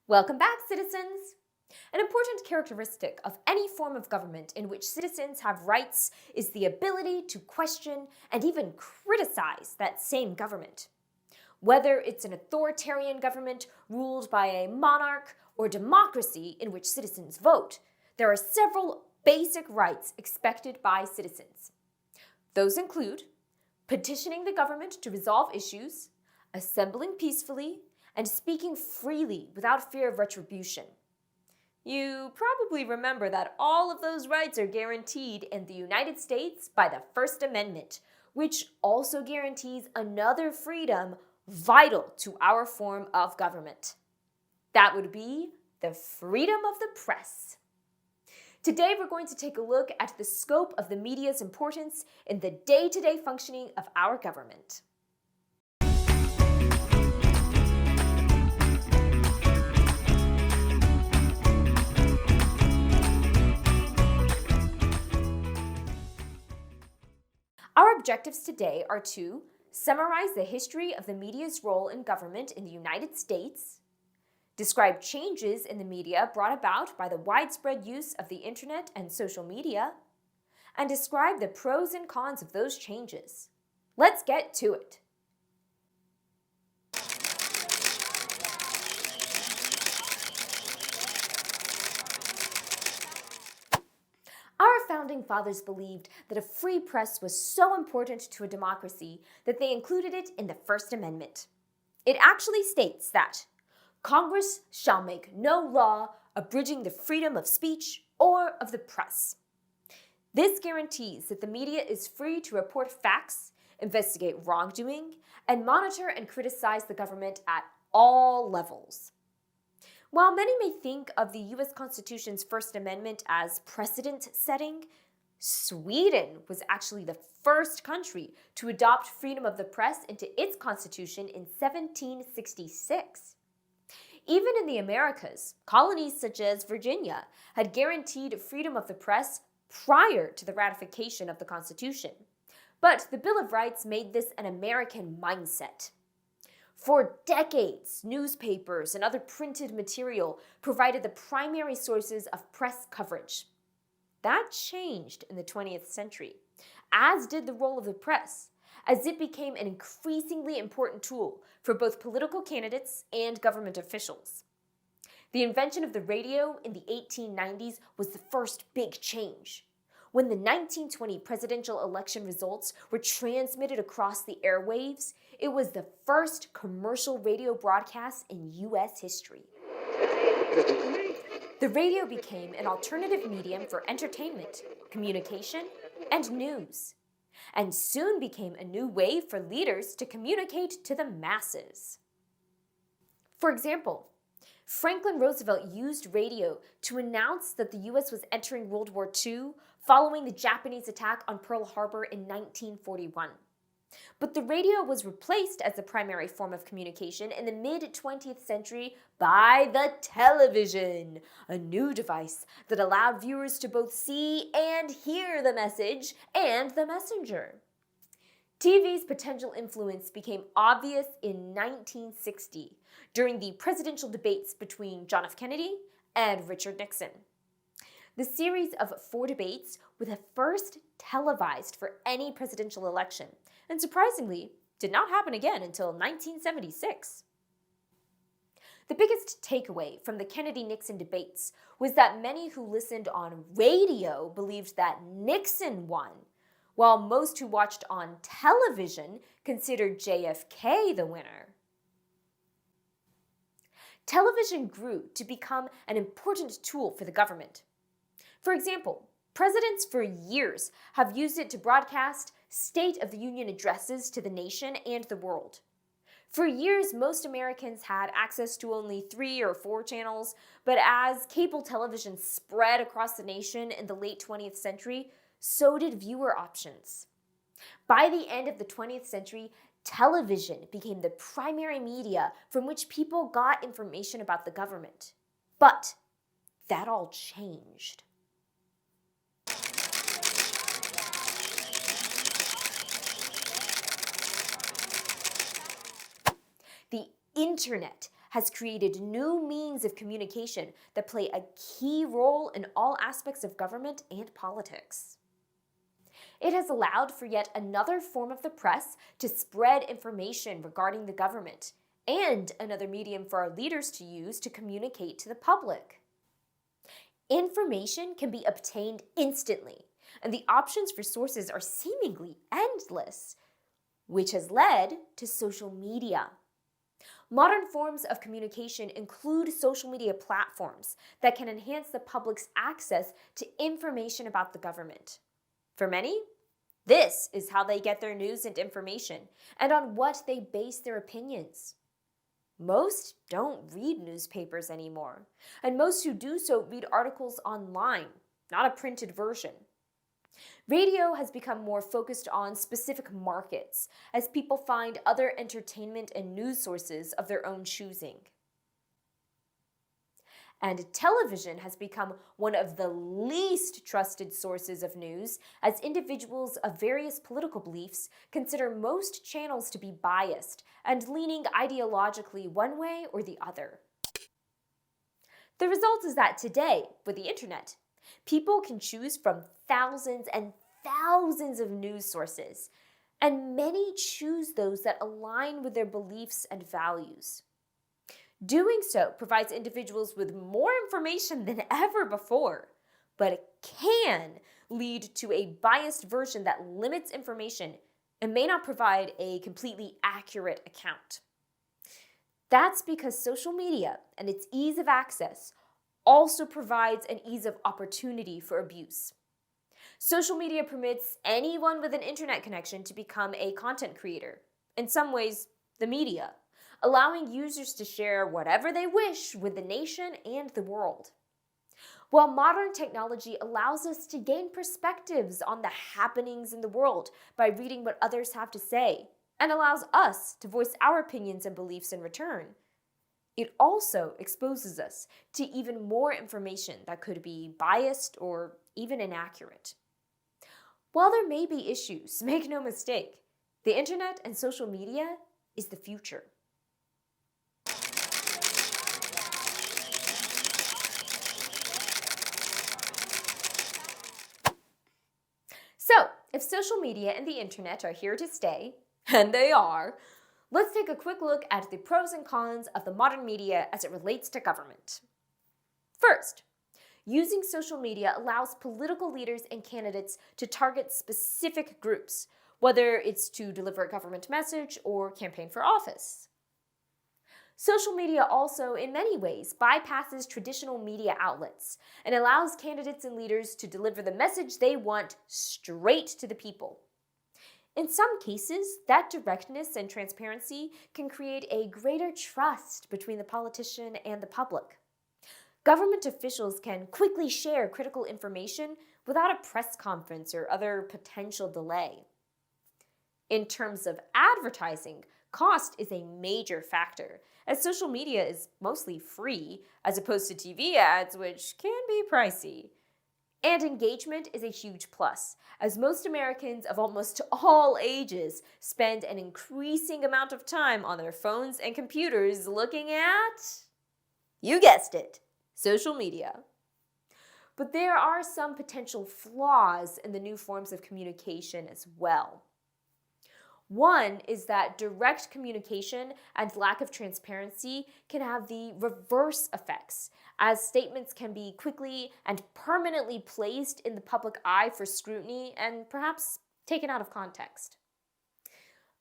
Welcome back, citizens! An important characteristic of any form of government in which citizens have rights is the ability to question and even criticize that same government. Whether it's an authoritarian government ruled by a monarch or democracy in which citizens vote, there are several basic rights expected by citizens. Those include petitioning the government to resolve issues, assembling peacefully, and speaking freely without fear of retribution. You probably remember that all of those rights are guaranteed in the United States by the First Amendment, which also guarantees another freedom vital to our form of government. That would be the freedom of the press. Today we're going to take a look at the scope of the media's importance in the day-to-day functioning of our government. Our objectives today are to summarize the history of the media's role in government in the United States, describe changes in the media brought about by the widespread use of the internet and social media, and describe the pros and cons of those changes. Let's get to it. Our founding fathers believed that a free press was so important to a democracy that they included it in the First Amendment. It actually states that Congress shall make no law abridging the freedom of speech or of the press. This guarantees that the media is free to report facts, investigate wrongdoing, and monitor and criticize the government at all levels. While many may think of the U.S. Constitution's First Amendment as precedent-setting, Sweden was actually the first country to adopt freedom of the press into its constitution in 1766. Even in the Americas, colonies such as Virginia had guaranteed freedom of the press prior to the ratification of the Constitution. But the Bill of Rights made this an American mindset. For decades, newspapers and other printed material provided the primary sources of press coverage. That changed in the 20th century, as did the role of the press, as it became an increasingly important tool for both political candidates and government officials. The invention of the radio in the 1890s was the first big change. When the 1920 presidential election results were transmitted across the airwaves, it was the first commercial radio broadcast in U.S. history. The radio became an alternative medium for entertainment, communication, and news, and soon became a new way for leaders to communicate to the masses. For example, Franklin Roosevelt used radio to announce that the U.S. was entering World War II following the Japanese attack on Pearl Harbor in 1941. But the radio was replaced as the primary form of communication in the mid-20th century by the television, a new device that allowed viewers to both see and hear the message and the messenger. TV's potential influence became obvious in 1960 during the presidential debates between John F. Kennedy and Richard Nixon. The series of 4 debates were the first televised for any presidential election, and surprisingly, did not happen again until 1976. The biggest takeaway from the Kennedy-Nixon debates was that many who listened on radio believed that Nixon won, while most who watched on television considered JFK the winner. Television grew to become an important tool for the government. For example, presidents for years have used it to broadcast State of the Union addresses to the nation and the world. For years, most Americans had access to only 3 or 4 channels, but as cable television spread across the nation in the late 20th century, so did viewer options. By the end of the 20th century, television became the primary media from which people got information about the government. But that all changed. The internet has created new means of communication that play a key role in all aspects of government and politics. It has allowed for yet another form of the press to spread information regarding the government, and another medium for our leaders to use to communicate to the public. Information can be obtained instantly, and the options for sources are seemingly endless, which has led to social media. Modern forms of communication include social media platforms that can enhance the public's access to information about the government. For many, this is how they get their news and information, and on what they base their opinions. Most don't read newspapers anymore, and most who do so read articles online, not a printed version. Radio has become more focused on specific markets as people find other entertainment and news sources of their own choosing. And television has become one of the least trusted sources of news, as individuals of various political beliefs consider most channels to be biased and leaning ideologically one way or the other. The result is that today, with the internet, people can choose from thousands and thousands of news sources, and many choose those that align with their beliefs and values. Doing so provides individuals with more information than ever before, but it can lead to a biased version that limits information and may not provide a completely accurate account. That's because social media and its ease of access also provides an ease of opportunity for abuse. Social media permits anyone with an internet connection to become a content creator, in some ways, the media, allowing users to share whatever they wish with the nation and the world. While modern technology allows us to gain perspectives on the happenings in the world by reading what others have to say, and allows us to voice our opinions and beliefs in return, it also exposes us to even more information that could be biased or even inaccurate. While there may be issues, make no mistake, the internet and social media is the future. So, if social media and the internet are here to stay, and they are, let's take a quick look at the pros and cons of the modern media as it relates to government. First, using social media allows political leaders and candidates to target specific groups, whether it's to deliver a government message or campaign for office. Social media also, in many ways, bypasses traditional media outlets and allows candidates and leaders to deliver the message they want straight to the people. In some cases, that directness and transparency can create a greater trust between the politician and the public. Government officials can quickly share critical information without a press conference or other potential delay. In terms of advertising, cost is a major factor, as social media is mostly free, as opposed to TV ads, which can be pricey. And engagement is a huge plus, as most Americans of almost all ages spend an increasing amount of time on their phones and computers looking at, you guessed it, social media. But there are some potential flaws in the new forms of communication as well. One is that direct communication and lack of transparency can have the reverse effects, as statements can be quickly and permanently placed in the public eye for scrutiny and perhaps taken out of context.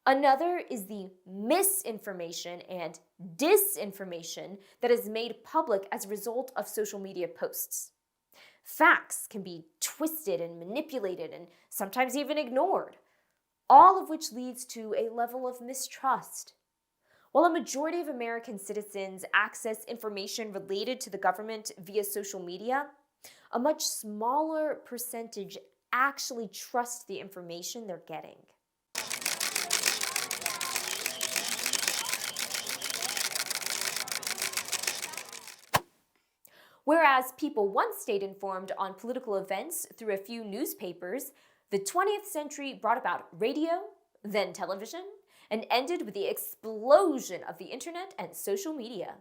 Another is the misinformation and disinformation that is made public as a result of social media posts. Facts can be twisted and manipulated and sometimes even ignored, all of which leads to a level of mistrust. While a majority of American citizens access information related to the government via social media, a much smaller percentage actually trust the information they're getting. Whereas people once stayed informed on political events through a few newspapers, the 20th century brought about radio, then television, and ended with the explosion of the internet and social media.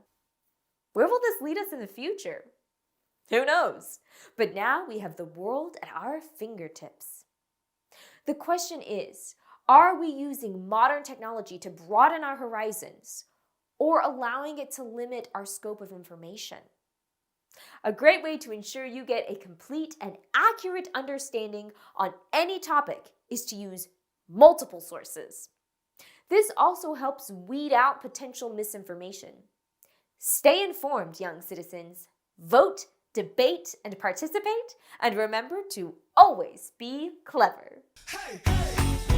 Where will this lead us in the future? Who knows? But now we have the world at our fingertips. The question is, are we using modern technology to broaden our horizons, or allowing it to limit our scope of information? A great way to ensure you get a complete and accurate understanding on any topic is to use multiple sources. This also helps weed out potential misinformation. Stay informed, young citizens. Vote, debate, and participate, and remember to always be clever. Hey, hey.